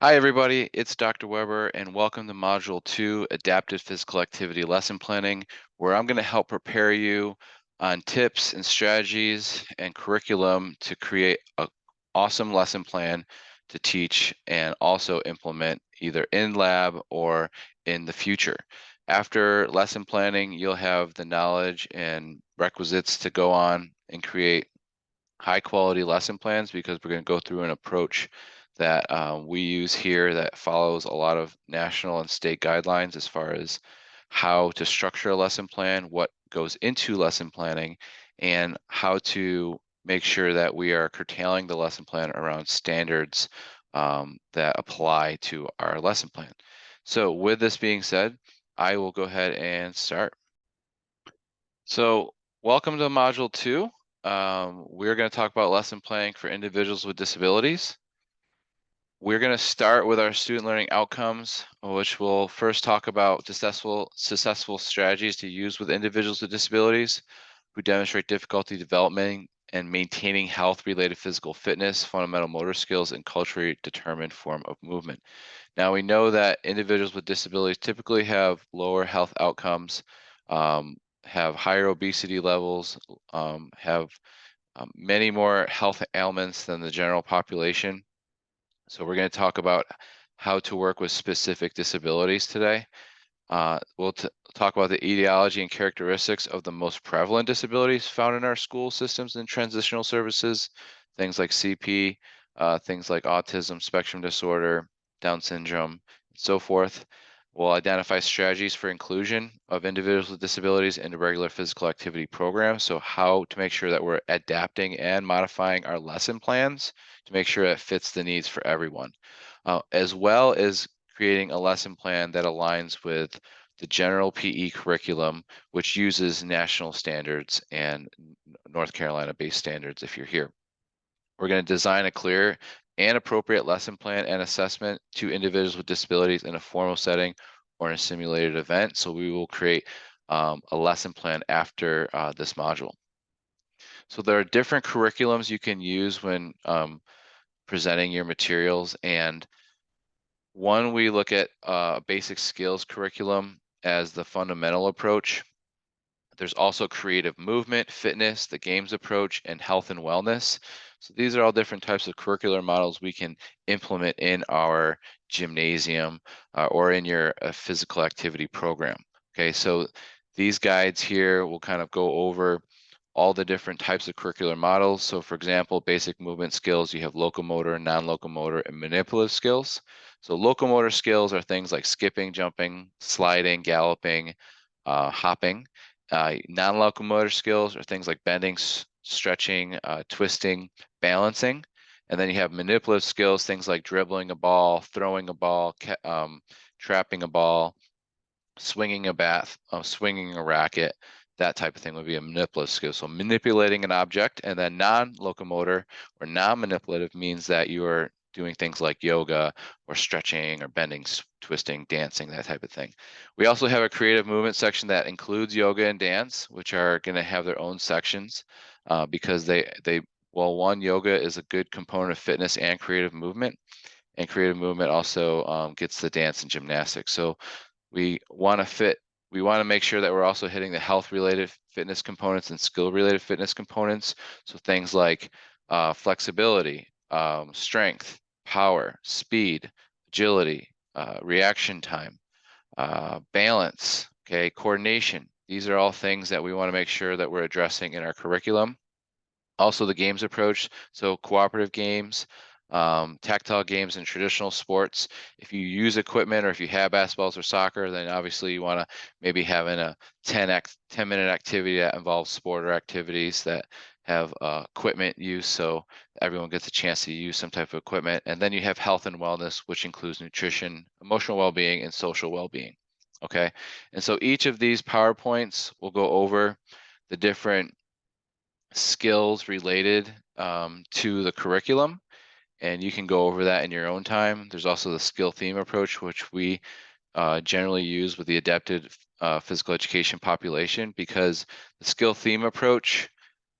Hi, everybody. It's Dr. Weber, and welcome to Module 2, Adaptive Physical Activity Lesson Planning, where I'm going to help prepare you on tips and strategies and curriculum to create an awesome lesson plan to teach and also implement either in lab or in the future. After lesson planning, you'll have the knowledge and requisites to go on and create high quality lesson plans because we're going to go through an approach that we use here that follows a lot of national and state guidelines as far as how to structure a lesson plan, what goes into lesson planning, and how to make sure that we are curtailing the lesson plan around standards that apply to our lesson plan. So with this being said, I will go ahead and start. So welcome to Module 2. We're going to talk about lesson planning for individuals with disabilities. We're going to start with our student learning outcomes, which will first talk about successful strategies to use with individuals with disabilities who demonstrate difficulty developing and maintaining health-related physical fitness, fundamental motor skills, and culturally determined form of movement. Now, we know that individuals with disabilities typically have lower health outcomes, have higher obesity levels, have many more health ailments than the general population. So we're going to talk about how to work with specific disabilities today. We'll talk about the etiology and characteristics of the most prevalent disabilities found in our school systems and transitional services, things like CP, things like autism, spectrum disorder, Down syndrome, and so forth. We'll identify strategies for inclusion of individuals with disabilities into regular physical activity programs. So how to make sure that we're adapting and modifying our lesson plans to make sure it fits the needs for everyone, as well as creating a lesson plan that aligns with the general PE curriculum, which uses national standards and North Carolina-based standards if you're here. We're going to design a clear and appropriate lesson plan and assessment to individuals with disabilities in a formal setting or in a simulated event. So we will create a lesson plan after this module. So there are different curriculums you can use when presenting your materials, and one, we look at basic skills curriculum as the fundamental approach. There's also creative movement, fitness, the games approach, and health and wellness. So these are all different types of curricular models we can implement in our gymnasium or in your physical activity program. Okay, so these guides here will kind of go over all the different types of curricular models. So for example, basic movement skills, you have locomotor, non-locomotor, and manipulative skills. So locomotor skills are things like skipping, jumping, sliding, galloping, hopping. Non-locomotor skills are things like bending, stretching, twisting, balancing. And then you have manipulative skills, things like dribbling a ball, throwing a ball, trapping a ball, swinging a bat, swinging a racket, that type of thing would be a manipulative skill. So manipulating an object. And then non-locomotor or non-manipulative means that you are doing things like yoga or stretching or bending, twisting, dancing, that type of thing. We also have a creative movement section that includes yoga and dance, which are going to have their own sections because well, one, yoga is a good component of fitness and creative movement. And creative movement also gets the dance and gymnastics. So we want to make sure that we're also hitting the health related fitness components and skill related fitness components. So things like flexibility, strength, power, speed, agility, reaction time, balance, okay, coordination. These are all things that we want to make sure that we're addressing in our curriculum. Also the games approach, so cooperative games, tactile games and traditional sports. If you use equipment or if you have basketballs or soccer, then obviously you want to maybe have in a 10-minute activity that involves sport or activities that have equipment use, so everyone gets a chance to use some type of equipment. And then you have health and wellness, which includes nutrition, emotional well-being, and social well-being. Okay, and so each of these PowerPoints will go over the different skills related to the curriculum, and you can go over that in your own time. There's also the skill theme approach, which we generally use with the adapted physical education population, because the skill theme approach,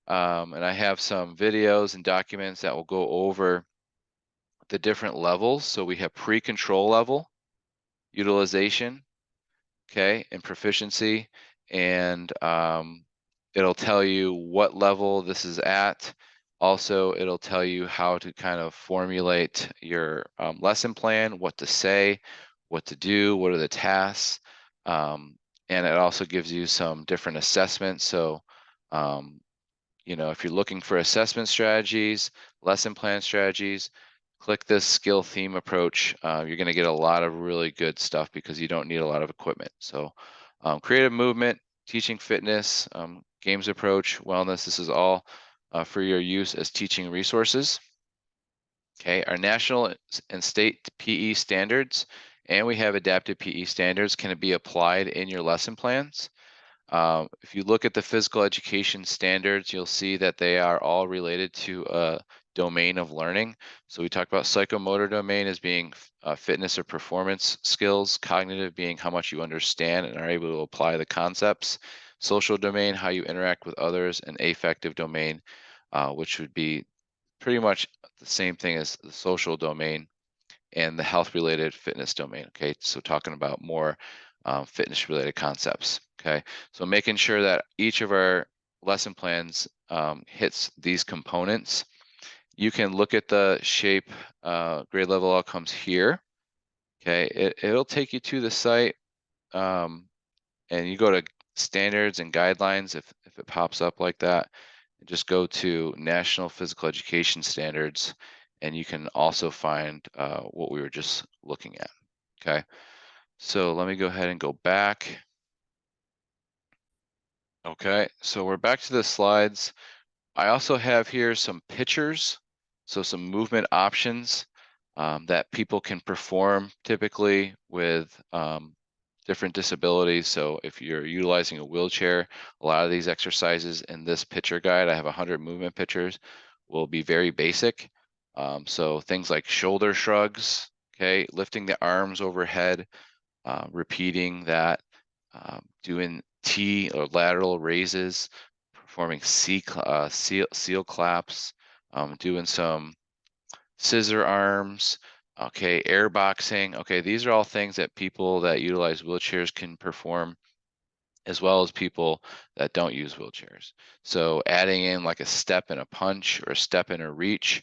and I have some videos and documents that will go over the different levels. So we have pre-control level, utilization, okay, and proficiency, and it'll tell you what level this is at. Also, it'll tell you how to kind of formulate your lesson plan, what to say, what to do, what are the tasks, and it also gives you some different assessments. So, um, you know, if you're looking for assessment strategies, lesson plan strategies, click this skill theme approach. You're going to get a lot of really good stuff because you don't need a lot of equipment. So creative movement, teaching fitness, games approach, wellness, this is all for your use as teaching resources. Okay, our national and state PE standards, and we have adapted PE standards can be applied in your lesson plans. If you look at the physical education standards, you'll see that they are all related to a domain of learning. So we talked about psychomotor domain as being fitness or performance skills, cognitive being how much you understand and are able to apply the concepts, social domain, how you interact with others, and affective domain, which would be pretty much the same thing as the social domain and the health related fitness domain. Okay, so talking about more fitness related concepts. Okay, so making sure that each of our lesson plans hits these components. You can look at the shape grade level outcomes here. Okay, it'll take you to the site and you go to standards and guidelines if it pops up like that. Just go to National Physical Education Standards, and you can also find what we were just looking at. Okay, so let me go ahead and go back. Okay, so we're back to the slides. I also have here some pictures, so some movement options that people can perform typically with different disabilities. So if you're utilizing a wheelchair, a lot of these exercises in this picture guide, I have 100 movement pictures, will be very basic. So things like shoulder shrugs, okay, lifting the arms overhead, repeating that, doing T or lateral raises, performing seal claps, doing some scissor arms, okay, air boxing. Okay, these are all things that people that utilize wheelchairs can perform, as well as people that don't use wheelchairs. So adding in like a step and a punch or a step and a reach,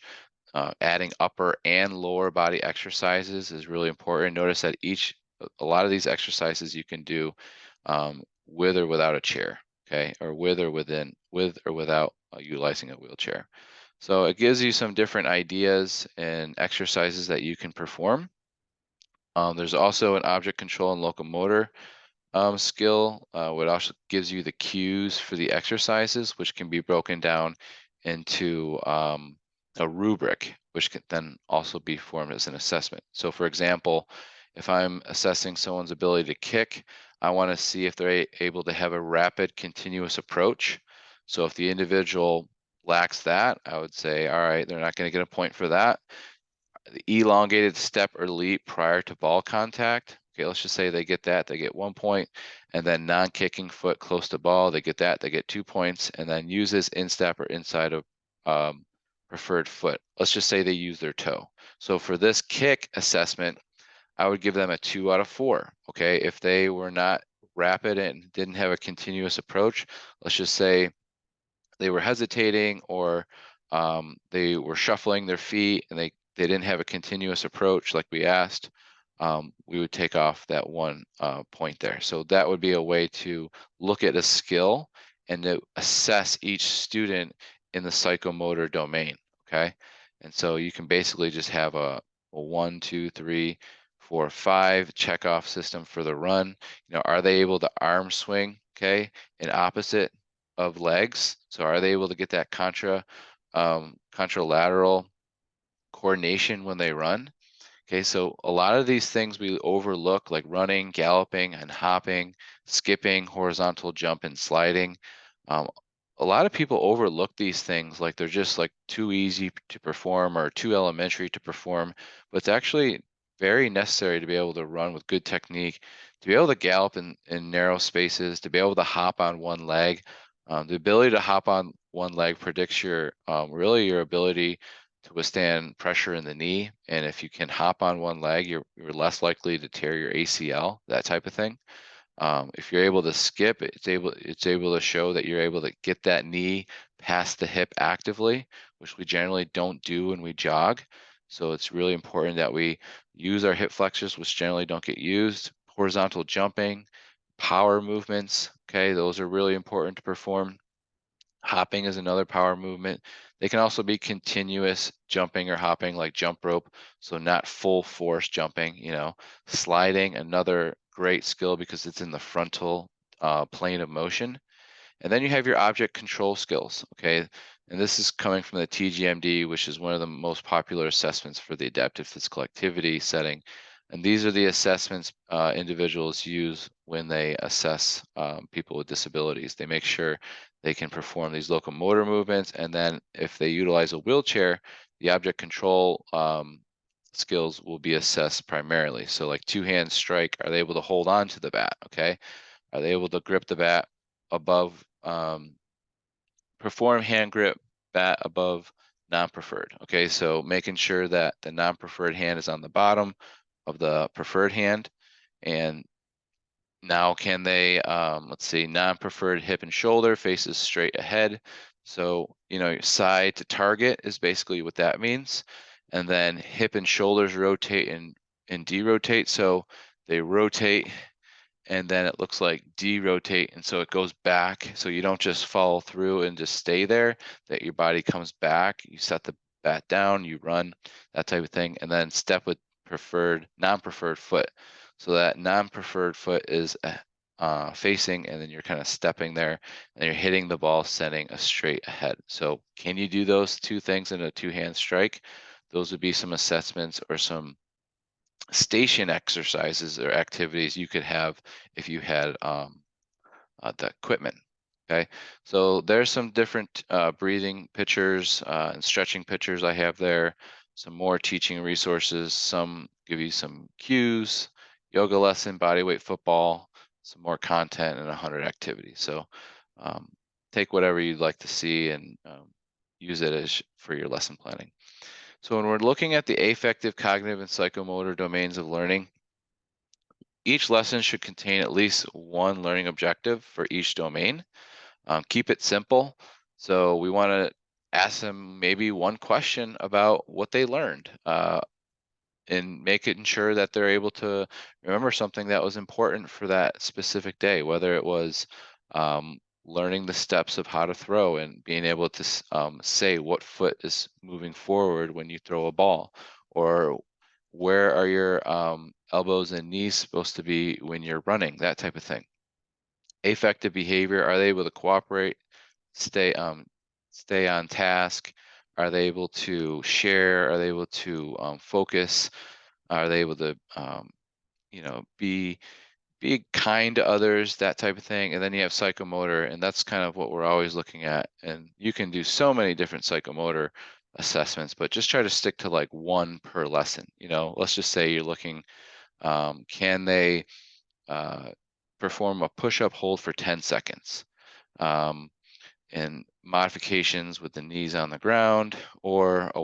adding upper and lower body exercises is really important. Notice that a lot of these exercises you can do with or without a chair, okay, or with or without utilizing a wheelchair. So it gives you some different ideas and exercises that you can perform. There's also an object control and locomotor skill, which also gives you the cues for the exercises, which can be broken down into a rubric, which can then also be formed as an assessment. So for example, if I'm assessing someone's ability to kick, I want to see if they're able to have a rapid continuous approach. So if the individual lacks that, I would say, all right, they're not going to get a point for that. The elongated step or leap prior to ball contact. Okay, let's just say they get that, they get 1 point, and then non-kicking foot close to ball, they get that, they get 2 points, and then uses instep or inside of preferred foot. Let's just say they use their toe. So for this kick assessment, I would give them a 2 out of 4. Okay, if they were not rapid and didn't have a continuous approach, let's just say they were hesitating or they were shuffling their feet and they didn't have a continuous approach like we asked, we would take off that 1 point there. So that would be a way to look at a skill and to assess each student in the psychomotor domain, okay? And so you can basically just have a 1, 2, 3, 4, 5 checkoff system for the run. You know, are they able to arm swing, okay, in opposite of legs? So are they able to get that contralateral coordination when they run? Okay, so a lot of these things we overlook, like running, galloping, and hopping, skipping, horizontal jump, and sliding. A lot of people overlook these things like they're just like too easy to perform or too elementary to perform, but it's actually very necessary to be able to run with good technique, to be able to gallop in narrow spaces, to be able to hop on one leg. The ability to hop on one leg predicts your really your ability to withstand pressure in the knee. And if you can hop on one leg, you're less likely to tear your ACL, that type of thing. If you're able to skip, it's able to show that you're able to get that knee past the hip actively, which we generally don't do when we jog. So it's really important that we use our hip flexors, which generally don't get used. Horizontal jumping, power movements, okay, those are really important to perform. Hopping is another power movement. They can also be continuous jumping or hopping like jump rope, so not full force jumping, Sliding, another great skill because it's in the frontal plane of motion. And then you have your object control skills, okay? And this is coming from the TGMD, which is one of the most popular assessments for the adaptive physical activity setting. And these are the assessments individuals use when they assess people with disabilities. They make sure they can perform these locomotor movements, and then if they utilize a wheelchair, the object control skills will be assessed primarily. So like two-hand strike, are they able to hold on to the bat, okay? Are they able to grip the bat above, perform hand grip bat above non-preferred? Okay, so making sure that the non-preferred hand is on the bottom of the preferred hand. And now can they, let's see, non-preferred hip and shoulder faces straight ahead. So, side to target is basically what that means. And then hip and shoulders rotate and derotate. So they rotate and then it looks like derotate, and so it goes back. So you don't just follow through and just stay there, that your body comes back, you set the bat down, you run, that type of thing, and then step with non-preferred foot. So that non-preferred foot is facing, and then you're kind of stepping there, and you're hitting the ball, sending a straight ahead. So can you do those two things in a two-hand strike? Those would be some assessments or some station exercises or activities you could have if you had the equipment. Okay, so there's some different breathing pictures and stretching pictures I have there. Some more teaching resources. Some give you some cues, yoga lesson, body weight football, some more content, and 100 activities. So um, take whatever you'd like to see and use it as for your lesson planning. So when we're looking at the affective, cognitive, and psychomotor domains of learning, each lesson should contain at least one learning objective for each domain. Keep it simple. So we want to ask them maybe one question about what they learned, and making sure that they're able to remember something that was important for that specific day, whether it was learning the steps of how to throw and being able to say what foot is moving forward when you throw a ball, or where are your elbows and knees supposed to be when you're running, that type of thing. Affective behavior, are they able to cooperate, stay stay on task? Are they able to share? Are they able to focus? Are they able to be kind to others, that type of thing? And then you have psychomotor, and that's kind of what we're always looking at. And you can do so many different psychomotor assessments, but just try to stick to like one per lesson. Let's just say you're looking, can they uh, perform a push-up hold for 10 seconds? And modifications with the knees on the ground, or a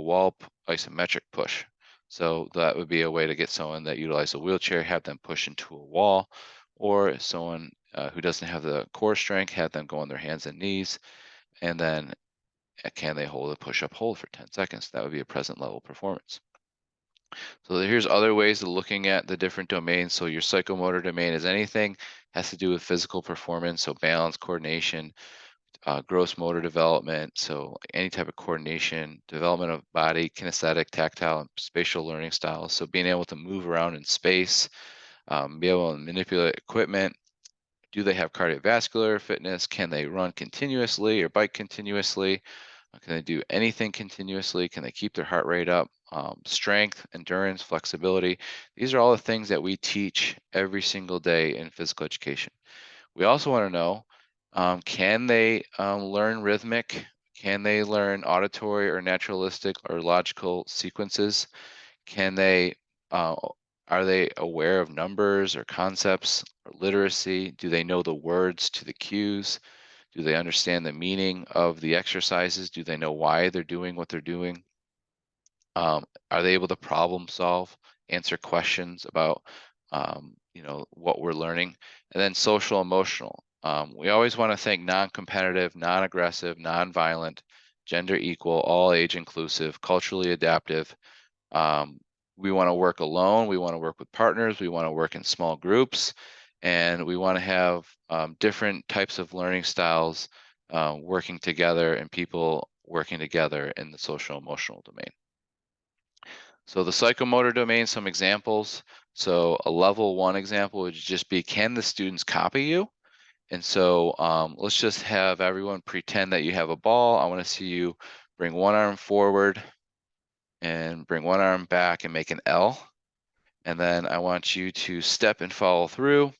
isometric push. So that would be a way to get someone that utilizes a wheelchair, have them push into a wall, or someone who doesn't have the core strength, have them go on their hands and knees, and then can they hold a push-up hold for 10 seconds? That would be a present level performance. So here's other ways of looking at the different domains. So your psychomotor domain is anything has to do with physical performance, so balance, coordination, gross motor development, so any type of coordination, development of body, kinesthetic, tactile, and spatial learning styles. So being able to move around in space, be able to manipulate equipment. Do they have cardiovascular fitness? Can they run continuously or bike continuously? Can they do anything continuously? Can they keep their heart rate up? Strength, endurance, flexibility. These are all the things that we teach every single day in physical education. We also want to know, can they learn rhythmic? Can they learn auditory or naturalistic or logical sequences? Can they, uh, are they aware of numbers or concepts or literacy? Do they know the words to the cues? Do they understand the meaning of the exercises? Do they know why they're doing what they're doing? Are they able to problem solve, answer questions about what we're learning? And then social emotional. We always want to think non-competitive, non-aggressive, non-violent, gender equal, all age inclusive, culturally adaptive. Um, we want to work alone. We want to work with partners. We want to work in small groups, and we want to have different types of learning styles working together and people working together in the social emotional domain. So the psychomotor domain, some examples. So a level 1 example would just be, can the students copy you? And so let's just have everyone pretend that you have a ball. I want to see you bring one arm forward and bring one arm back and make an L. And then I want you to step and follow through.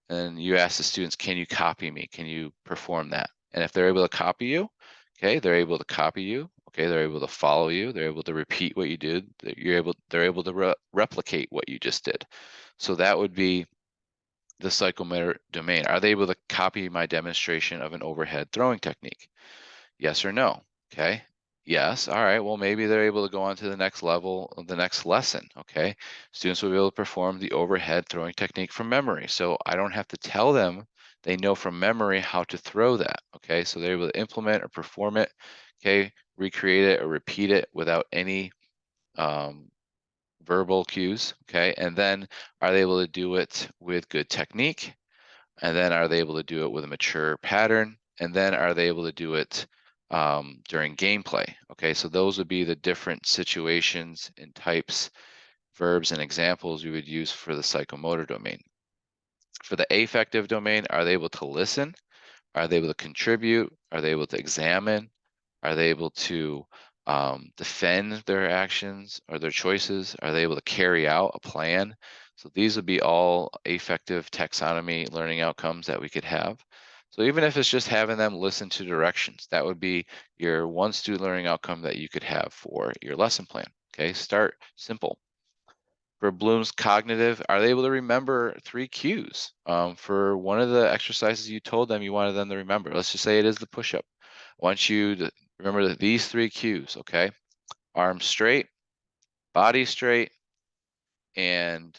And you ask the students, can you copy me? Can you perform that? And if they're able to copy you, okay, they're able to copy you. Okay, they're able to follow you. They're able to repeat what you did. They're able to replicate what you just did. So that would be the psychomotor domain. Are they able to copy my demonstration of an overhead throwing technique? Yes or no? Okay. Yes. All right. Well, maybe they're able to go on to the next level of the next lesson. Okay. Students will be able to perform the overhead throwing technique from memory. So I don't have to tell them, they know from memory how to throw that. Okay. So they're able to implement or perform it. Okay. Recreate it or repeat it without any um, verbal cues. Okay. And then are they able to do it with good technique? And then are they able to do it with a mature pattern? And then are they able to do it during gameplay? Okay, so those would be the different situations and types, verbs, and examples we would use for the psychomotor domain. For the affective domain, are they able to listen? Are they able to contribute? Are they able to examine? Are they able to defend their actions or their choices? Are they able to carry out a plan? So these would be all affective taxonomy learning outcomes that we could have. So even if it's just having them listen to directions, that would be your one student learning outcome that you could have for your lesson plan. Okay, start simple. For Bloom's cognitive, are they able to remember 3 cues? For one of the exercises you told them you wanted them to remember, let's just say it is the push-up. I want you to remember these 3 cues, okay? Arms straight, body straight, and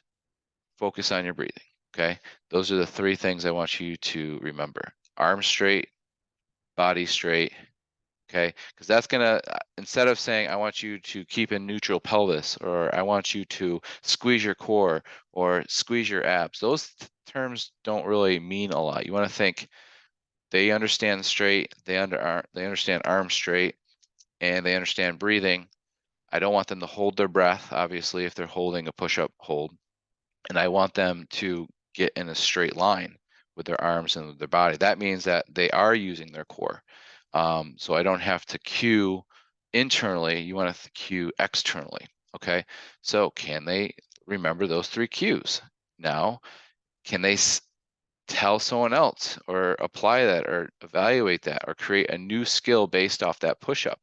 focus on your breathing, okay? Those are the 3 things I want you to remember. Arms straight, body straight, okay? Because that's gonna, instead of saying, I want you to keep a neutral pelvis, or I want you to squeeze your core, or squeeze your abs, those terms don't really mean a lot. You wanna think, they understand straight, they understand arm straight, and they understand breathing. I don't want them to hold their breath, obviously, if they're holding a push-up hold. And I want them to get in a straight line with their arms and their body. That means that they are using their core. So I don't have to cue internally. You want to cue externally. Okay. So can they remember those 3 cues? Now, can they tell someone else or apply that or evaluate that or create a new skill based off that push-up?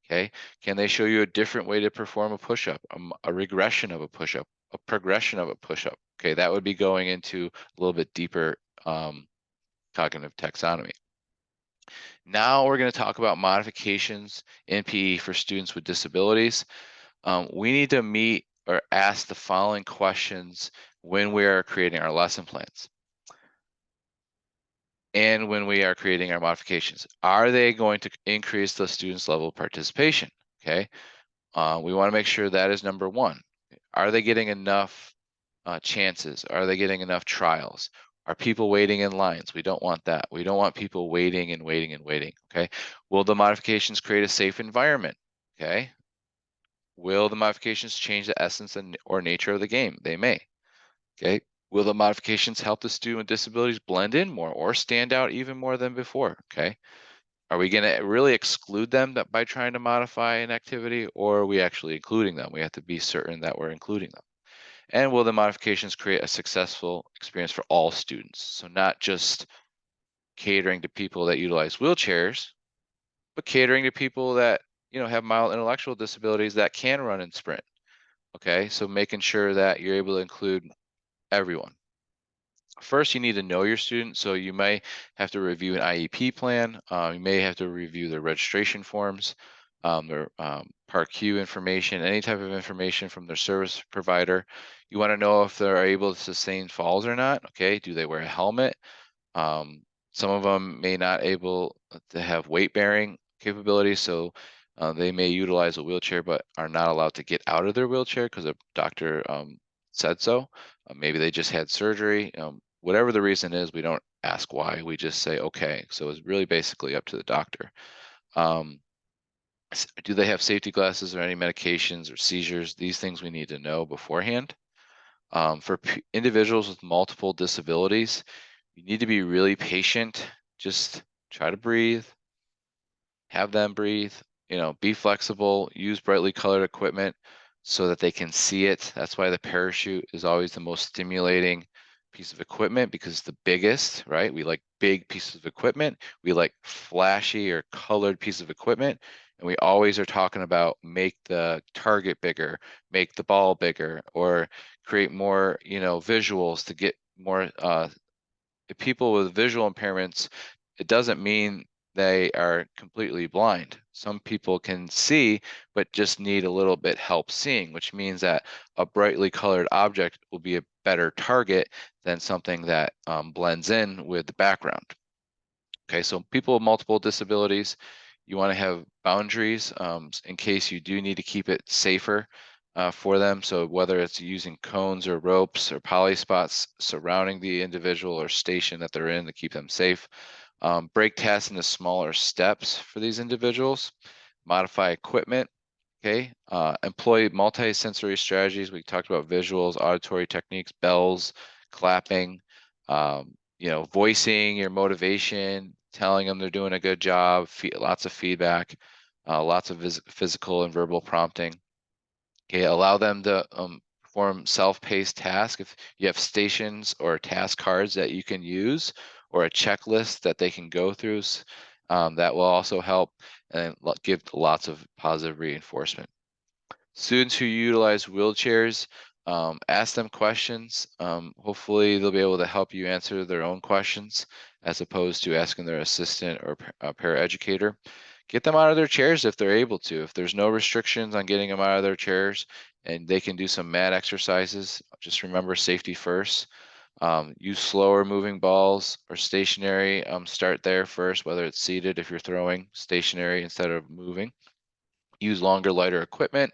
Okay. Can they show you a different way to perform a push-up, a regression of a push-up, a progression of a push-up? Okay, that would be going into a little bit deeper cognitive taxonomy. Now we're going to talk about modifications in PE for students with disabilities. We need to meet or ask the following questions when we are creating our lesson plans and when we are creating our modifications. Are they going to increase the students' level of participation? Okay, we want to make sure that is number 1. Are they getting enough chances? Are they getting enough trials? Are people waiting in lines? We don't want that. We don't want people waiting and waiting and waiting, okay? Will the modifications create a safe environment, okay? Will the modifications change the essence or nature of the game? They may, okay? Will the modifications help the student with disabilities blend in more or stand out even more than before, okay? Are we going to really exclude them by trying to modify an activity, or are we actually including them? We have to be certain that we're including them. And will the modifications create a successful experience for all students? So not just catering to people that utilize wheelchairs, but catering to people that, have mild intellectual disabilities that can run and sprint. Okay, so making sure that you're able to include everyone. First, you need to know your student, so you may have to review an IEP plan. You may have to review their registration forms. their Part Q information, any type of information from their service provider. You want to know if they're able to sustain falls or not. Okay, do they wear a helmet? Um, some of them may not able to have weight bearing capabilities, so they may utilize a wheelchair but are not allowed to get out of their wheelchair because a doctor said so. Maybe they just had surgery. Whatever the reason is, we don't ask why. We just say okay. So it's really basically up to the doctor. Um, do they have safety glasses or any medications or seizures? These things we need to know beforehand. For individuals with multiple disabilities, you need to be really patient. Just try to breathe, have them breathe, be flexible, use brightly colored equipment so that they can see it. That's why the parachute is always the most stimulating piece of equipment because it's the biggest, right? We like big pieces of equipment. We like flashy or colored piece of equipment. And we always are talking about make the target bigger, make the ball bigger, or create more, visuals to get more people with visual impairments. It doesn't mean they are completely blind. Some people can see, but just need a little bit help seeing, which means that a brightly colored object will be a better target than something that blends in with the background. Okay, so people with multiple disabilities, you want to have boundaries in case you do need to keep it safer for them. So whether it's using cones or ropes or poly spots surrounding the individual or station that they're in to keep them safe. Break tasks into smaller steps for these individuals. Modify equipment. Okay, employ multi-sensory strategies. We talked about visuals, auditory techniques, bells, clapping, voicing your motivation, telling them they're doing a good job, lots of feedback, lots of physical and verbal prompting. Okay, allow them to perform self-paced tasks. If you have stations or task cards that you can use or a checklist that they can go through, that will also help and give lots of positive reinforcement. Students who utilize wheelchairs, ask them questions. Hopefully they'll be able to help you answer their own questions as opposed to asking their assistant or paraeducator. Get them out of their chairs if they're able to. If there's no restrictions on getting them out of their chairs and they can do some mat exercises, just remember safety first. Use slower moving balls or stationary. Start there first, whether it's seated if you're throwing, stationary instead of moving. Use longer, lighter equipment.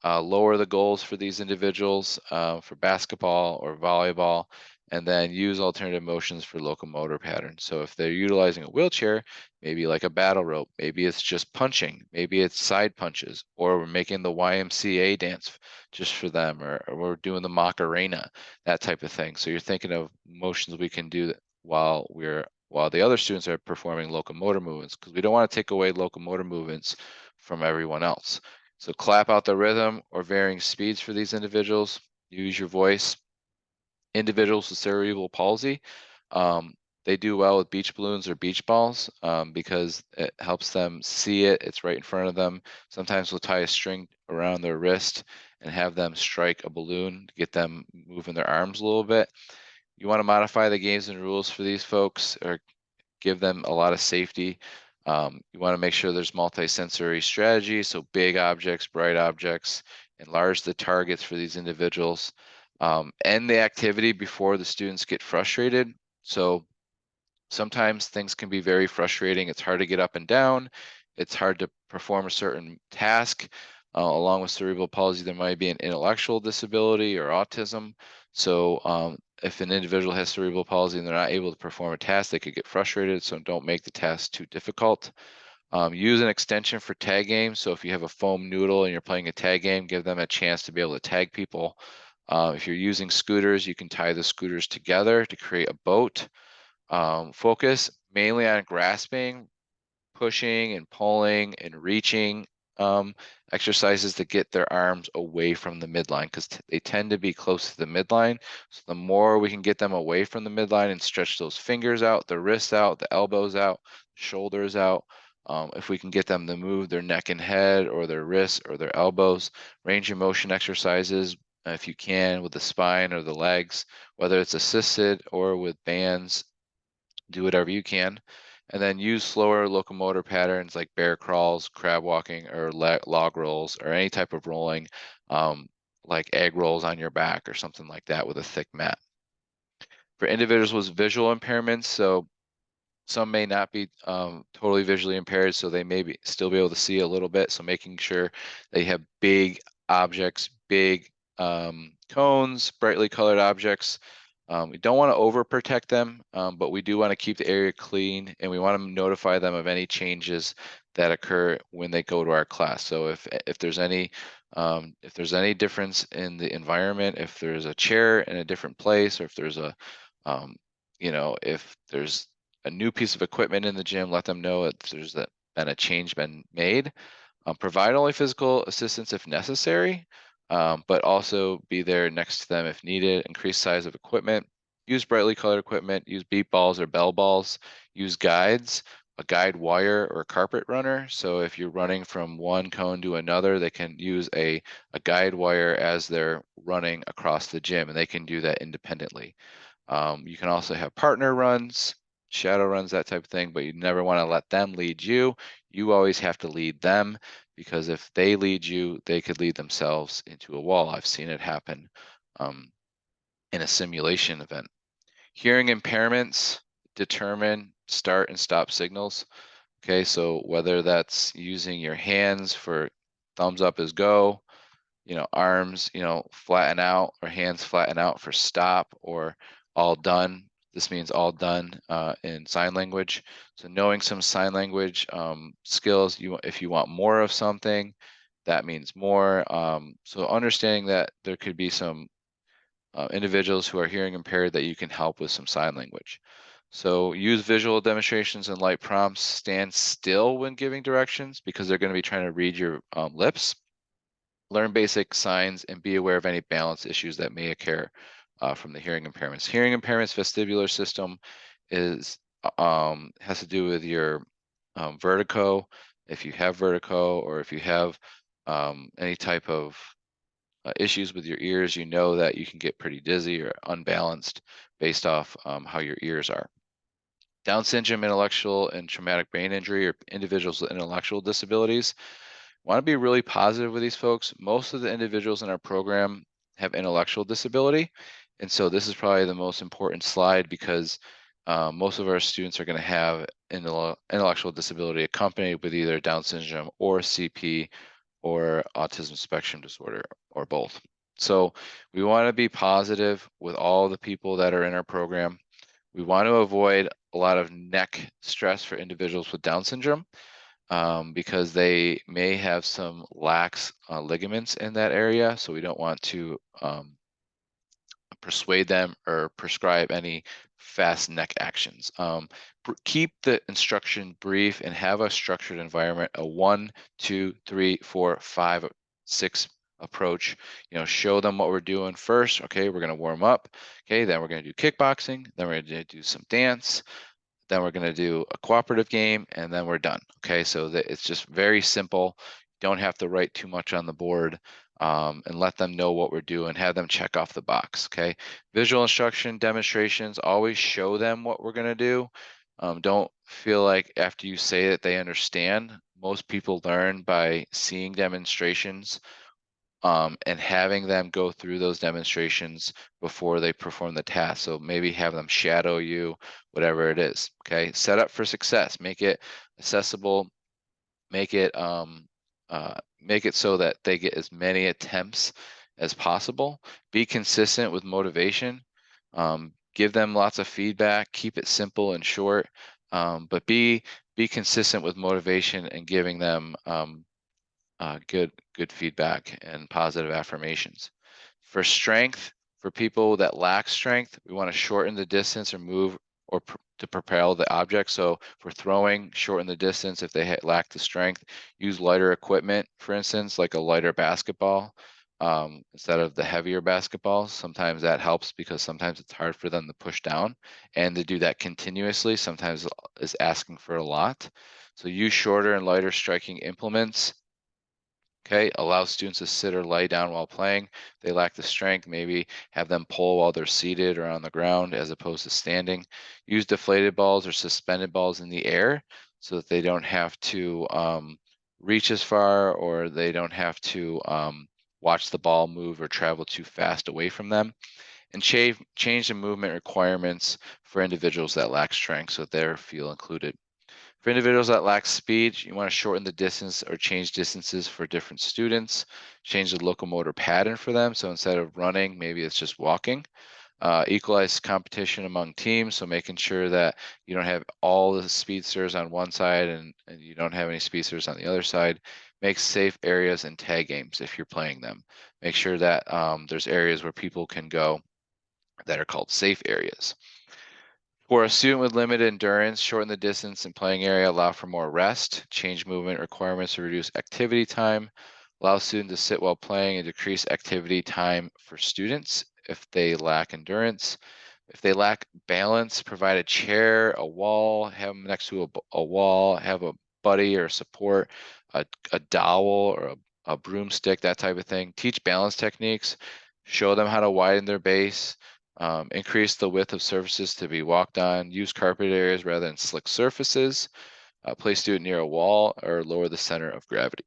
Lower the goals for these individuals for basketball or volleyball, and then use alternative motions for locomotor patterns. So if they're utilizing a wheelchair, maybe like a battle rope, maybe it's just punching, maybe it's side punches, or we're making the YMCA dance just for them, or we're doing the Macarena, that type of thing. So you're thinking of motions we can do while the other students are performing locomotor movements, because we don't want to take away locomotor movements from everyone else. So clap out the rhythm or varying speeds for these individuals. Use your voice. Individuals with cerebral palsy, they do well with beach balloons or beach balls because it helps them see it. It's right in front of them. Sometimes we'll tie a string around their wrist and have them strike a balloon to get them moving their arms a little bit. You want to modify the games and rules for these folks or give them a lot of safety. You want to make sure there's multi-sensory strategy, so big objects, bright objects, enlarge the targets for these individuals. End the activity before the students get frustrated. So sometimes things can be very frustrating. It's hard to get up and down. It's hard to perform a certain task. Along with cerebral palsy, there might be an intellectual disability or autism. So if an individual has cerebral palsy and they're not able to perform a task, they could get frustrated. So don't make the task too difficult. Use an extension for tag games. So if you have a foam noodle and you're playing a tag game, give them a chance to be able to tag people. If you're using scooters, you can tie the scooters together to create a boat. Focus mainly on grasping, pushing and pulling and reaching exercises to get their arms away from the midline because they tend to be close to the midline. So the more we can get them away from the midline and stretch those fingers out, the wrists out, the elbows out, shoulders out. If we can get them to move their neck and head or their wrists or their elbows, range of motion exercises, if you can, with the spine or the legs, whether it's assisted or with bands, do whatever you can. And then use slower locomotor patterns like bear crawls, crab walking, or log rolls, or any type of rolling, um, like egg rolls on your back or something like that with a thick mat. For individuals with visual impairments, so some may not be totally visually impaired, so they may still be able to see a little bit. So making sure they have big objects, big cones, brightly colored objects. We don't want to overprotect them, but we do want to keep the area clean, and we want to notify them of any changes that occur when they go to our class. So if there's any difference in the environment, if there's a chair in a different place, or if there's um, if there's a new piece of equipment in the gym, let them know if been a change been made. Provide only physical assistance if necessary, but also be there next to them if needed. Increase size of equipment. Use brightly colored equipment. Use beep balls or bell balls. Use guides, a guide wire or carpet runner. So if you're running from one cone to another, they can use a guide wire as they're running across the gym, and they can do that independently. You can also have partner runs, shadow runs, that type of thing, but you never want to let them lead you. You always have to lead them, because if they lead you, they could lead themselves into a wall. I've seen it happen in a simulation event. Hearing impairments determine start and stop signals. Okay, so whether that's using your hands for thumbs up is go, arms, flatten out, or hands flatten out for stop, or all done. This means all done in sign language. So knowing some sign language skills, if you want more of something, that means more. So understanding that there could be some individuals who are hearing impaired that you can help with some sign language. So use visual demonstrations and light prompts. Stand still when giving directions, because they're going to be trying to read your lips. Learn basic signs and be aware of any balance issues that may occur from the hearing impairments. Hearing impairments vestibular system has to do with your vertigo. If you have vertigo, or if you have any type of issues with your ears, you know that you can get pretty dizzy or unbalanced based off how your ears are. Down syndrome, intellectual and traumatic brain injury, or individuals with intellectual disabilities. Want to be really positive with these folks. Most of the individuals in our program have intellectual disability. And so this is probably the most important slide, because most of our students are going to have intellectual disability accompanied with either Down syndrome or CP or autism spectrum disorder, or both. So we want to be positive with all the people that are in our program. We want to avoid a lot of neck stress for individuals with Down syndrome, because they may have some lax ligaments in that area. So we don't want to persuade them or prescribe any fast neck actions. Keep the instruction brief and have a structured environment, a 1, 2, 3, 4, 5, 6 approach. Show them what we're doing first. Okay, we're going to warm up. Okay, then we're going to do kickboxing. Then we're going to do some dance. Then we're going to do a cooperative game, and then we're done. Okay, so it's just very simple. Don't have to write too much on the board, and let them know what we're doing. Have them check off the box. Okay, visual instruction demonstrations. Always show them what we're going to do. Don't feel like after you say it they understand. Most people learn by seeing demonstrations, and having them go through those demonstrations before they perform the task. So maybe have them shadow you, whatever it is. Okay, set up for success. Make it accessible. Make it so that they get as many attempts as possible. Be consistent with motivation. Give them lots of feedback. Keep it simple and short, but be consistent with motivation and giving them good feedback and positive affirmations. For strength, for people that lack strength, we want to shorten the distance or move, or to propel the object. So for throwing, shorten the distance if they lack the strength. Use lighter equipment, for instance, like a lighter basketball instead of the heavier basketballs. Sometimes that helps, because sometimes it's hard for them to push down, and to do that continuously sometimes is asking for a lot. So use shorter and lighter striking implements. Okay, allow students to sit or lay down while playing. They lack the strength, maybe have them pull while they're seated or on the ground as opposed to standing. Use deflated balls or suspended balls in the air so that they don't have to reach as far, or they don't have to watch the ball move or travel too fast away from them. And change the movement requirements for individuals that lack strength so they feel included. For individuals that lack speed, you want to shorten the distance or change distances for different students. Change the locomotor pattern for them. So instead of running, maybe it's just walking. Equalize competition among teams. So making sure that you don't have all the speedsters on one side and you don't have any speedsters on the other side. Make safe areas and tag games if you're playing them. Make sure that there's areas where people can go that are called safe areas. For a student with limited endurance, shorten the distance and playing area, allow for more rest, change movement requirements to reduce activity time, allow students to sit while playing and decrease activity time for students if they lack endurance. If they lack balance, provide a chair, a wall, have them next to a wall, have a buddy or support, a dowel or a broomstick, that type of thing. Teach balance techniques, show them how to widen their base, increase the width of surfaces to be walked on, use carpet areas rather than slick surfaces, place student near a wall, or lower the center of gravity.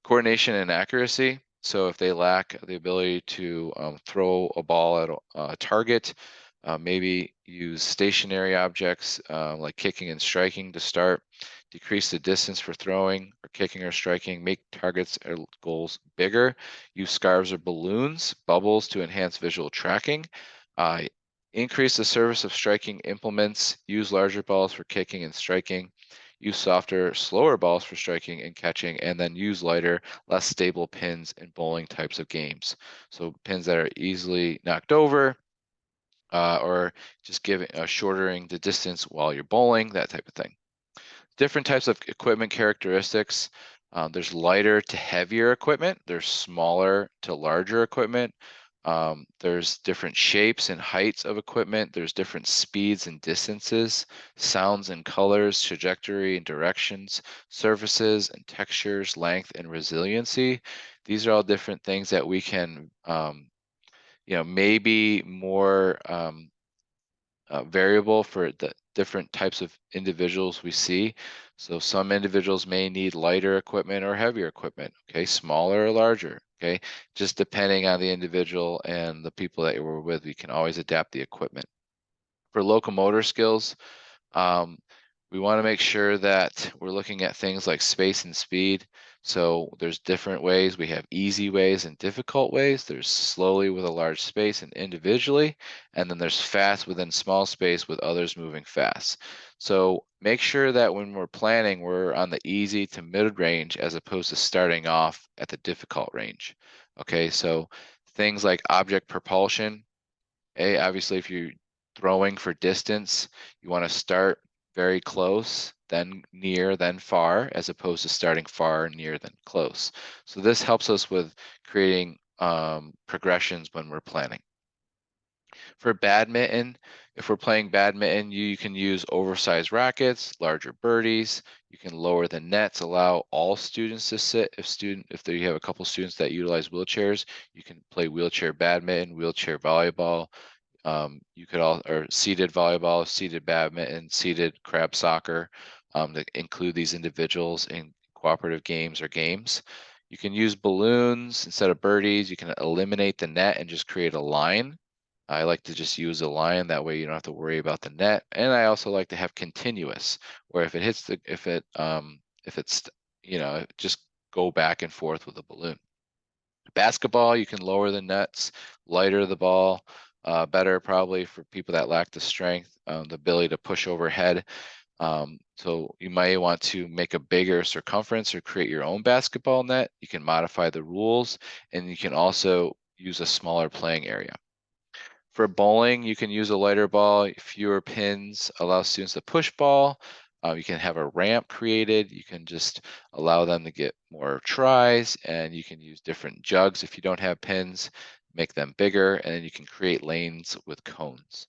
Coordination and accuracy. So if they lack the ability to throw a ball at a target, maybe use stationary objects like kicking and striking to start. Decrease the distance for throwing or kicking or striking. Make targets or goals bigger. Use scarves or balloons, bubbles to enhance visual tracking. Uh, Increase the service of striking implements. Use larger balls for kicking and striking. Use softer, slower balls for striking and catching, and then use lighter, less stable pins in bowling types of games. So pins that are easily knocked over, or just giving shortening the distance while you're bowling, that type of thing. Different types of equipment characteristics. There's lighter to heavier equipment. There's smaller to larger equipment. There's different shapes and heights of equipment. There's different speeds and distances, sounds and colors, trajectory and directions, surfaces and textures, length and resiliency. These are all different things that we can, maybe more variable for the different types of individuals we see. So some individuals may need lighter equipment or heavier equipment, okay, smaller or larger, okay, just depending on the individual and the people that you were with, we can always adapt the equipment. For locomotor skills, um, we want to make sure that we're looking at things like space and speed. So there's different ways. We have easy ways and difficult ways. There's slowly with a large space and individually, and then there's fast within small space with others moving fast. So make sure that when we're planning, we're on the easy to mid range as opposed to starting off at the difficult range. Okay, so things like object propulsion, obviously, if you're throwing for distance, you want to start very close, then near, then far, as opposed to starting far, near, then close. So this helps us with creating progressions when we're planning. For badminton, if we're playing badminton, you can use oversized rackets, larger birdies. You can lower the nets, allow all students to sit. If you have a couple students that utilize wheelchairs, you can play wheelchair badminton, wheelchair volleyball. You could all, or seated volleyball, seated badminton, seated crab soccer, to include these individuals in cooperative games or games. You can use balloons instead of birdies. You can eliminate the net and just create a line. I like to just use a line, that way you don't have to worry about the net. And I also like to have continuous, where if it hits the, if it's, just go back and forth with the balloon. Basketball, you can lower the nets, lighter the ball, better probably for people that lack the strength, the ability to push overhead. So you might want to make a bigger circumference or create your own basketball net. You can modify the rules, and you can also use a smaller playing area. For bowling, you can use a lighter ball, fewer pins, allow students to push ball. You can have a ramp created. You can just allow them to get more tries, and you can use different jugs if you don't have pins, make them bigger, and then you can create lanes with cones.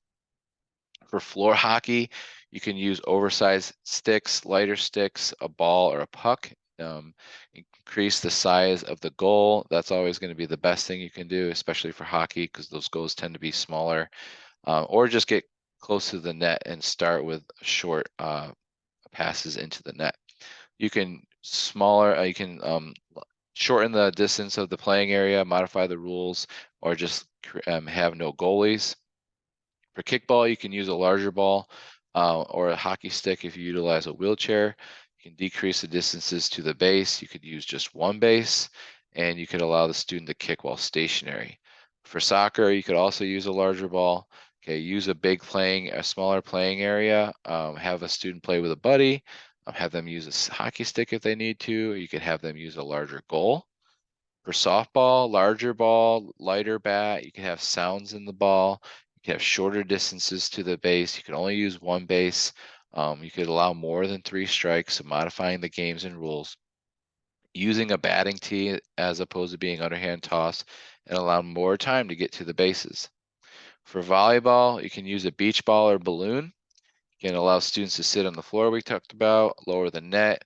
For floor hockey, you can use oversized sticks, lighter sticks, a ball, or a puck. increase the size of the goal. That's always going to be the best thing you can do, especially for hockey, because those goals tend to be smaller. Or just get close to the net and start with short passes into the net. You can shorten the distance of the playing area, modify the rules, or just have no goalies. For kickball, you can use a larger ball or a hockey stick if you utilize a wheelchair. You can decrease the distances to the base. You could use just one base, and you could allow the student to kick while stationary. For soccer, you could also use a larger ball. Okay, use a smaller playing area. Have a student play with a buddy. Have them use a hockey stick if they need to. Or you could have them use a larger goal. For softball, larger ball, lighter bat, you can have sounds in the ball. You can have shorter distances to the base. You can only use one base. You could allow more than 3 strikes, so modifying the games and rules. Using a batting tee as opposed to being underhand toss, and allow more time to get to the bases. For volleyball, you can use a beach ball or balloon. You can allow students to sit on the floor we talked about, lower the net.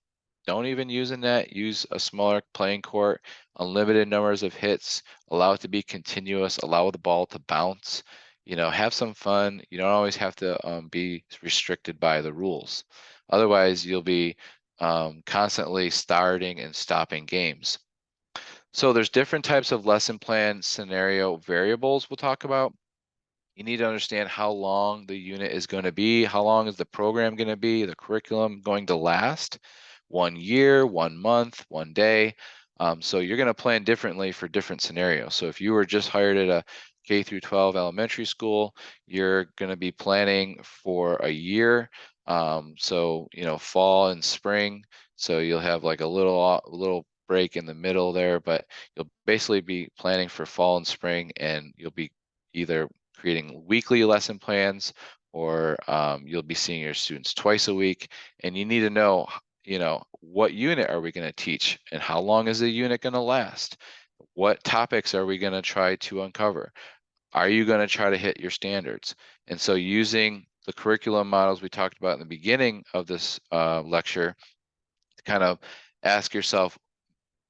Don't even use a net, use a smaller playing court, unlimited numbers of hits, allow it to be continuous, allow the ball to bounce, have some fun. You don't always have to be restricted by the rules. Otherwise, you'll be constantly starting and stopping games. So there's different types of lesson plan scenario variables we'll talk about. You need to understand how long the unit is going to be, how long is the program going to be, the curriculum going to last, 1 year, 1 month, 1 day. So you're going to plan differently for different scenarios. So if you were just hired at a K through 12 elementary school, you're going to be planning for a year. So fall and spring. So you'll have like a little break in the middle there, but you'll basically be planning for fall and spring, and you'll be either creating weekly lesson plans, or you'll be seeing your students twice a week, and you need to know, what unit are we going to teach, and how long is the unit going to last? What topics are we going to try to uncover? Are you going to try to hit your standards? And so using the curriculum models we talked about in the beginning of this lecture, to kind of ask yourself,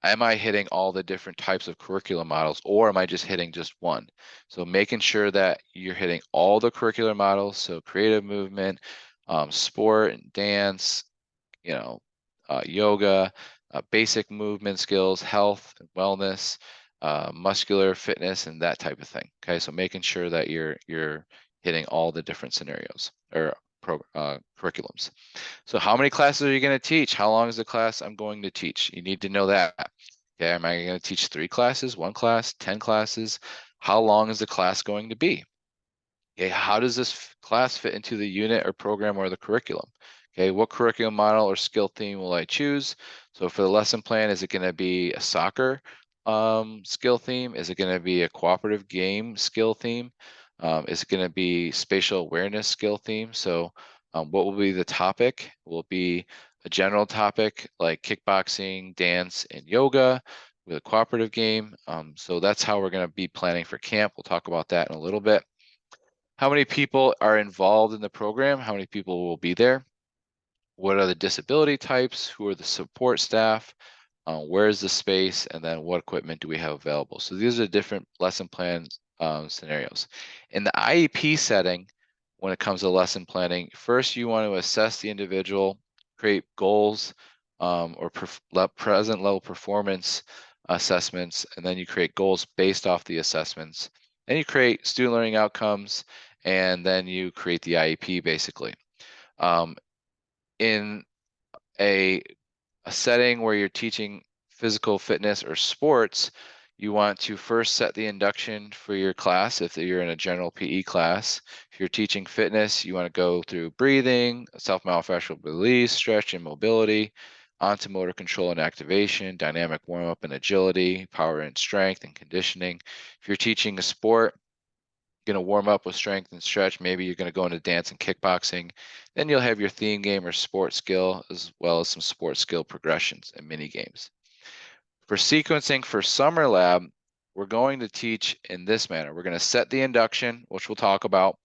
am I hitting all the different types of curriculum models, or am I just hitting just one? So making sure that you're hitting all the curricular models, so creative movement, sport and dance, yoga, basic movement skills, health and wellness, muscular fitness, and that type of thing. Okay, so making sure that you're hitting all the different scenarios or curriculums. So how many classes are you going to teach? How long is the class I'm going to teach? You need to know that. Okay, am I going to teach 3 classes, 1 class, 10 classes? How long is the class going to be? Okay, how does this class fit into the unit or program or the curriculum? Okay, what curriculum model or skill theme will I choose? So for the lesson plan, is it going to be a soccer skill theme? Is it going to be a cooperative game skill theme? Is it going to be spatial awareness skill theme? So what will be the topic? Will it be a general topic like kickboxing, dance, and yoga with a cooperative game? So that's how we're going to be planning for camp. We'll talk about that in a little bit. How many people are involved in the program? How many people will be there? What are the disability types? Who are the support staff? Where is the space? And then what equipment do we have available? So these are different lesson plan scenarios. In the IEP setting, when it comes to lesson planning, first you want to assess the individual, create goals or present level performance assessments, and then you create goals based off the assessments. Then you create student learning outcomes, and then you create the IEP basically. In a setting where you're teaching physical fitness or sports, you want to first set the induction for your class if you're in a general PE class. If you're teaching fitness, you want to go through breathing, self-myofascial release, stretch and mobility, onto motor control and activation, dynamic warm-up and agility, power and strength and conditioning. If you're teaching a sport, going to warm up with strength and stretch. Maybe you're going to go into dance and kickboxing. Then you'll have your theme game or sports skill, as well as some sports skill progressions and mini games. For sequencing for summer lab, we're going to teach in this manner. We're going to set the induction, which we'll talk about,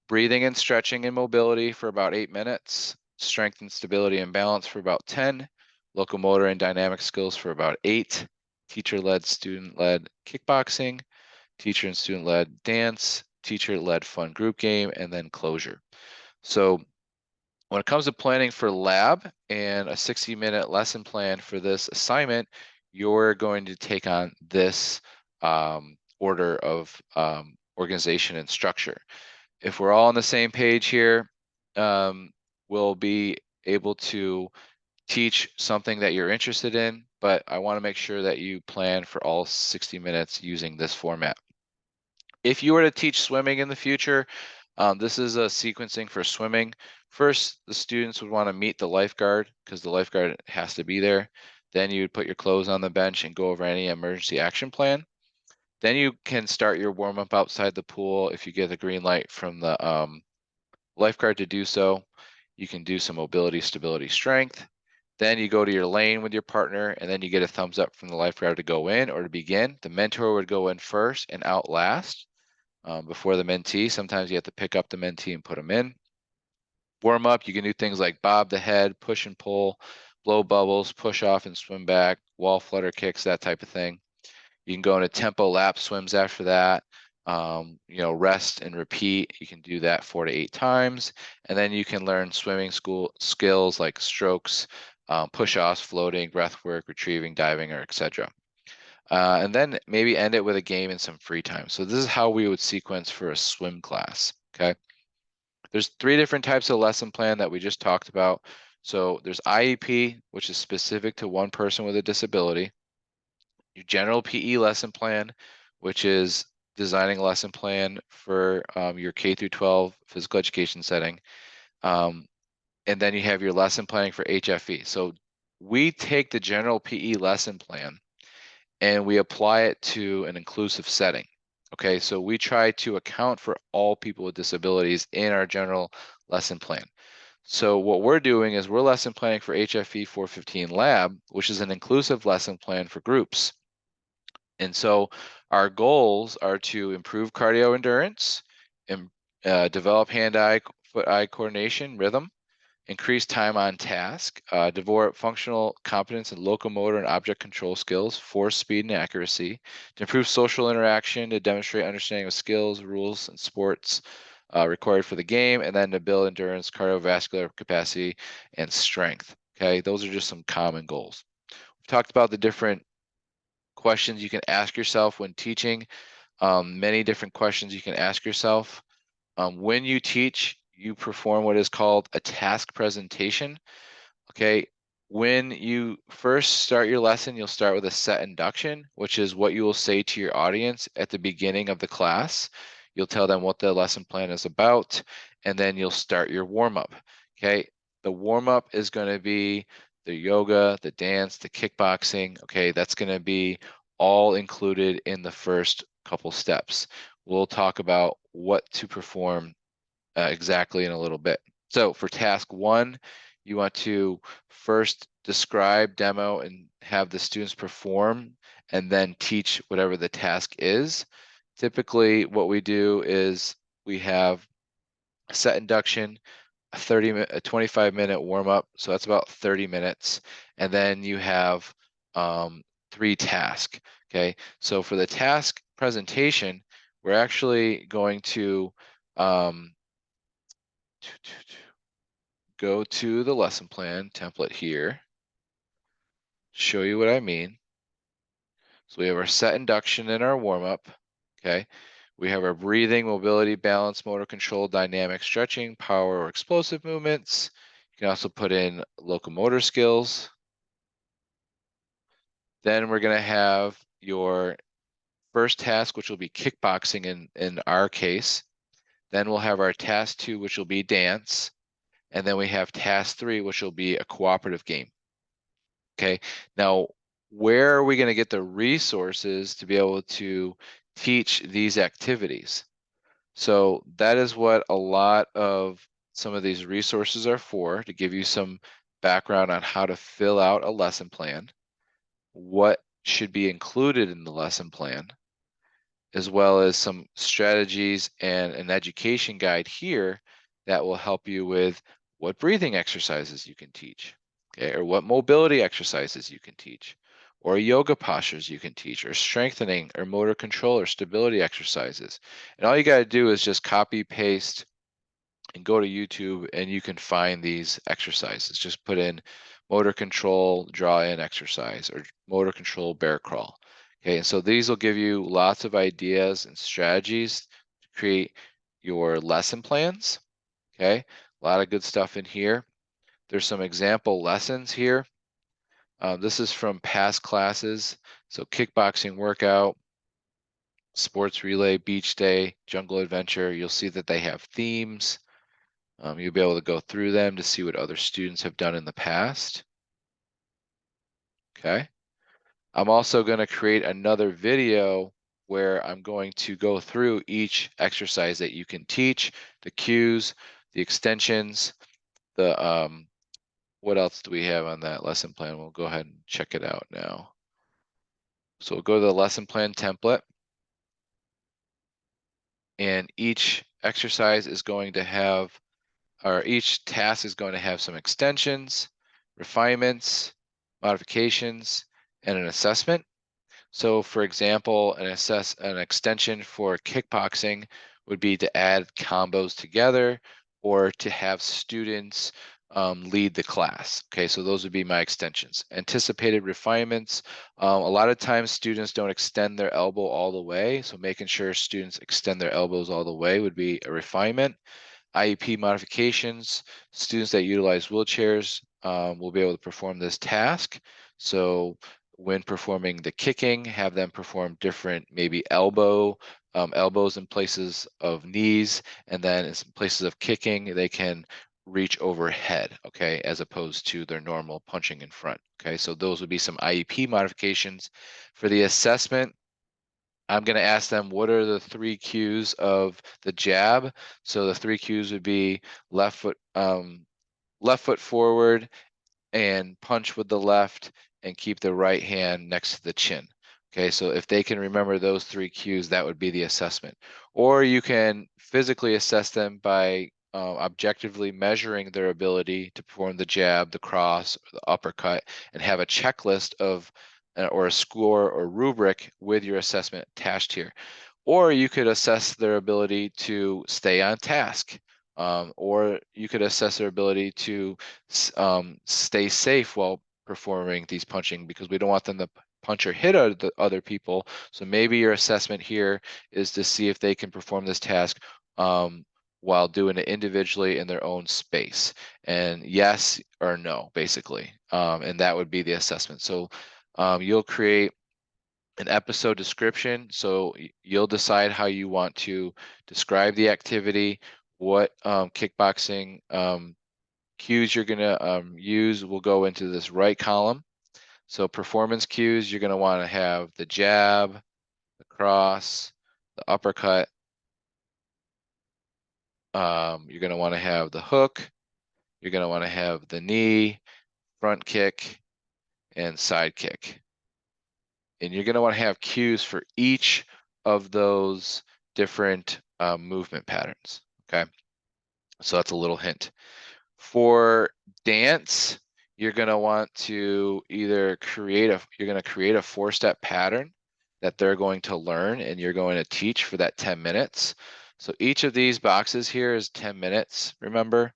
breathing and stretching and mobility for about 8 minutes, strength and stability and balance for about 10, locomotor and dynamic skills for about 8, teacher-led, student-led kickboxing, teacher and student-led dance, teacher-led fun group game, and then closure. So when it comes to planning for lab and a 60-minute lesson plan for this assignment, you're going to take on this order of organization and structure. If we're all on the same page here, we'll be able to teach something that you're interested in, but I want to make sure that you plan for all 60 minutes using this format. If you were to teach swimming in the future, this is a sequencing for swimming. First, the students would want to meet the lifeguard because the lifeguard has to be there. Then you would put your clothes on the bench and go over any emergency action plan. Then you can start your warm up outside the pool if you get the green light from the lifeguard to do so. You can do some mobility, stability, strength. Then you go to your lane with your partner, and then you get a thumbs up from the lifeguard to go in or to begin. The mentor would go in first and out last before the mentee. Sometimes you have to pick up the mentee and put them in. Warm up, you can do things like bob the head, push and pull, blow bubbles, push off and swim back, wall flutter kicks, that type of thing. You can go into tempo lap swims after that. Rest and repeat. You can do that 4 to 8 times. And then you can learn swimming skills like strokes, push-offs, floating, breath work, retrieving, diving, or etc. And then maybe end it with a game and some free time. So this is how we would sequence for a swim class, okay? There's 3 different types of lesson plan that we just talked about. So there's IEP, which is specific to one person with a disability. Your general PE lesson plan, which is designing a lesson plan for your K through 12 physical education setting. And then you have your lesson planning for HFE. So we take the general PE lesson plan and we apply it to an inclusive setting. Okay, so we try to account for all people with disabilities in our general lesson plan. So what we're doing is we're lesson planning for HFE 415 Lab, which is an inclusive lesson plan for groups. And so our goals are to improve cardio endurance, develop hand-eye, foot-eye coordination, rhythm, increase time on task, develop functional competence in locomotor and object control skills, force, speed, and accuracy, to improve social interaction, to demonstrate understanding of skills, rules, and sports required for the game, and then to build endurance, cardiovascular capacity, and strength. Okay, those are just some common goals. We've talked about the different questions you can ask yourself when teaching, many different questions you can ask yourself. When you teach, you perform what is called a task presentation. Okay, when you first start your lesson, you'll start with a set induction, which is what you will say to your audience at the beginning of the class. You'll tell them what the lesson plan is about, and then you'll start your warm-up. Okay, the warm-up is going to be the yoga, the dance, the kickboxing. Okay, that's going to be all included in the first couple steps. We'll talk about what to perform exactly in a little bit. So for task 1, you want to first describe, demo, and have the students perform, and then teach whatever the task is. Typically, what we do is we have a set induction, a 25-minute warm-up, so that's about 30 minutes, and then you have 3 tasks. Okay, so for the task presentation, we're actually going to go to the lesson plan template here, show you what I mean. So we have our set induction and our warm-up, okay? We have our breathing, mobility, balance, motor control, dynamic stretching, power or explosive movements. You can also put in locomotor skills. Then we're gonna have your first task, which will be kickboxing in our case. Then we'll have our task 2, which will be dance. And then we have task 3, which will be a cooperative game. Okay, now where are we going to get the resources to be able to teach these activities? So that is what a lot of some of these resources are for, to give you some background on how to fill out a lesson plan, what should be included in the lesson plan, as well as some strategies and an education guide here that will help you with what breathing exercises you can teach, okay, or what mobility exercises you can teach, or yoga postures you can teach, or strengthening or motor control or stability exercises. And all you got to do is just copy, paste, and go to YouTube and you can find these exercises. Just put in motor control draw in exercise or motor control bear crawl. Okay, and so these will give you lots of ideas and strategies to create your lesson plans. Okay, a lot of good stuff in here. There's some example lessons here. This is from past classes. So kickboxing workout, sports relay, beach day, jungle adventure. You'll see that they have themes. You'll be able to go through them to see what other students have done in the past. Okay. I'm also going to create another video where I'm going to go through each exercise that you can teach, the cues, the extensions, the what else do we have on that lesson plan? We'll go ahead and check it out now. So we'll go to the lesson plan template, and each exercise is going to have, or each task is going to have some extensions, refinements, modifications, and an assessment. So for example, an extension for kickboxing would be to add combos together or to have students lead the class. Okay, so those would be my extensions. Anticipated refinements. A lot of times students don't extend their elbow all the way, so making sure students extend their elbows all the way would be a refinement. IEP modifications, students that utilize wheelchairs will be able to perform this task. So when performing the kicking, have them perform different, maybe elbows in places of knees, and then in places of kicking, they can reach overhead, okay, as opposed to their normal punching in front, okay? So those would be some IEP modifications. For the assessment, I'm going to ask them what are the 3 cues of the jab. So the 3 cues would be left foot forward and punch with the left and keep the right hand next to the chin. Okay, so if they can remember those 3 cues, that would be the assessment. Or you can physically assess them by objectively measuring their ability to perform the jab, the cross, the uppercut, and have a checklist of or a score or rubric with your assessment attached here. Or you could assess their ability to stay on task. Or you could assess their ability to stay safe while performing these punching, because we don't want them to punch or hit other people. So maybe your assessment here is to see if they can perform this task while doing it individually in their own space. And yes or no, basically. And that would be the assessment. So you'll create an episode description. So you'll decide how you want to describe the activity, what kickboxing cues you're gonna use will go into this right column. So performance cues, you're gonna wanna have the jab, the cross, the uppercut. You're gonna wanna have the hook. You're gonna wanna have the knee, front kick, and side kick. And you're gonna wanna have cues for each of those different movement patterns, okay? So that's a little hint. For dance, you're gonna want to either create a 4-step pattern that they're going to learn and you're going to teach for that 10 minutes. So each of these boxes here is 10 minutes, remember?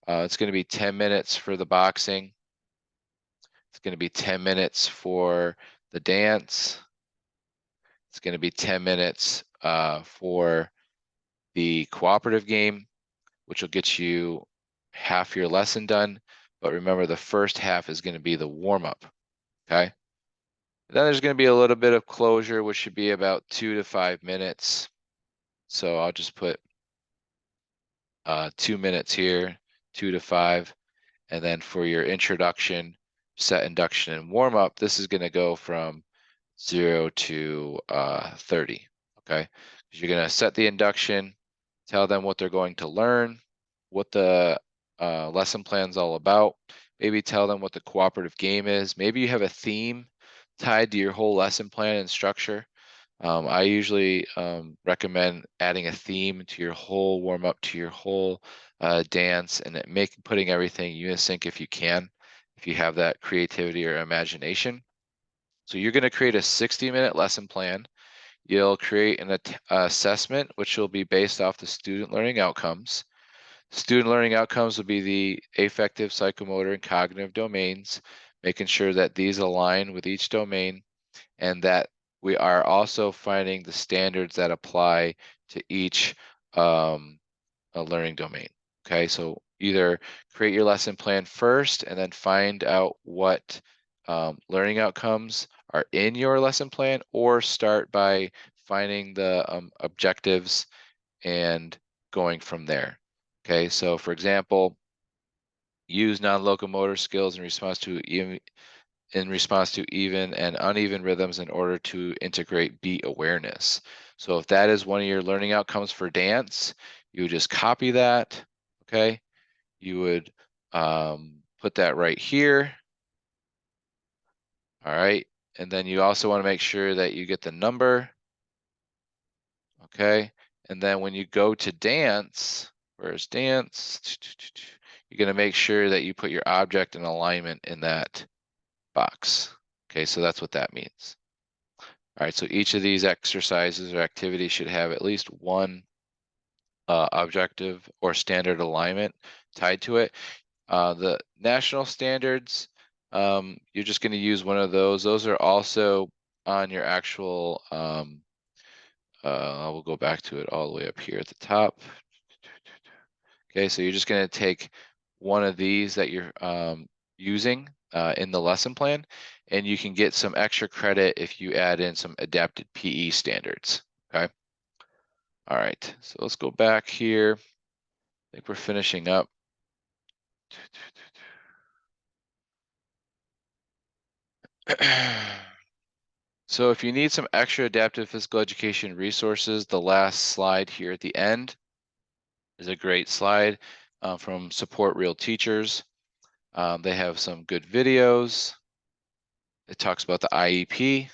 It's gonna be 10 minutes for the boxing. It's gonna be 10 minutes for the dance. It's gonna be 10 minutes for the cooperative game, which will get you half your lesson done. But remember, the first half is going to be the warm-up, okay? Then there's going to be a little bit of closure, which should be about 2 to 5 minutes. So I'll just put 2 minutes here, 2 to 5. And then for your introduction, set induction, and warm-up, this is going to go from 0 to 30, okay? Because you're going to set the induction, tell them what they're going to learn, what the lesson plan's all about. Maybe tell them what the cooperative game is. Maybe you have a theme tied to your whole lesson plan and structure. I usually recommend adding a theme to your whole warm up, to your whole dance, and putting everything unisync if you can. if you have that creativity or imagination. So you're going to create a 60-minute lesson plan. You'll create an assessment, which will be based off the student learning outcomes. Student learning outcomes will be the affective, psychomotor, and cognitive domains, making sure that these align with each domain and that we are also finding the standards that apply to each learning domain. Okay, so either create your lesson plan first and then find out what learning outcomes are in your lesson plan, or start by finding the objectives and going from there. Okay, so for example, use non-locomotor skills in response to even and uneven rhythms in order to integrate beat awareness. So if that is one of your learning outcomes for dance, you would just copy that, okay? You would put that right here, all right? And then you also want to make sure that you get the number, okay? And then when you go to dance, where's dance? You're going to make sure that you put your object in alignment in that box. Okay, so that's what that means. All right, so each of these exercises or activities should have at least one objective or standard alignment tied to it. The national standards, you're just going to use one of those. Those are also on your actual, I will go back to it all the way up here at the top. Okay, so you're just going to take one of these that you're using in the lesson plan, and you can get some extra credit if you add in some adapted PE standards, okay? All right, so let's go back here. I think we're finishing up. So if you need some extra adaptive physical education resources, the last slide here at the end is a great slide from Support Real Teachers. They have some good videos. It talks about the IEP,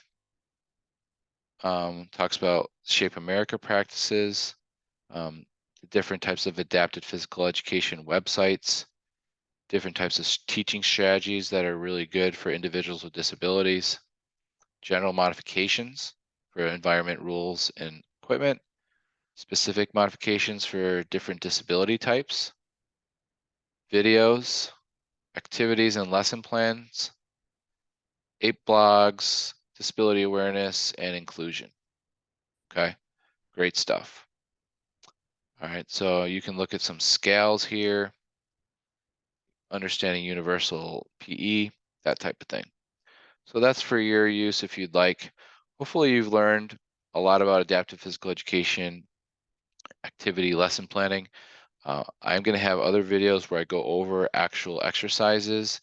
talks about Shape America practices, the different types of adapted physical education websites, different types of teaching strategies that are really good for individuals with disabilities, general modifications for environment rules and equipment, specific modifications for different disability types, videos, activities and lesson plans, 8 blogs, disability awareness, and inclusion. Okay, great stuff. All right, so you can look at some scales here, understanding universal PE, that type of thing. So that's for your use if you'd like. Hopefully you've learned a lot about adaptive physical education, activity lesson planning. I'm going to have other videos where I go over actual exercises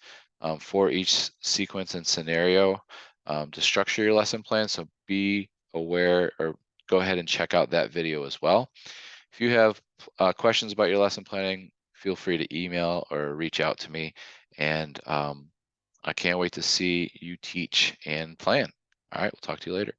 for each sequence and scenario to structure your lesson plan. So be aware, or go ahead and check out that video as well. If you have questions about your lesson planning, feel free to email or reach out to me. And I can't wait to see you teach and plan. All right, we'll talk to you later.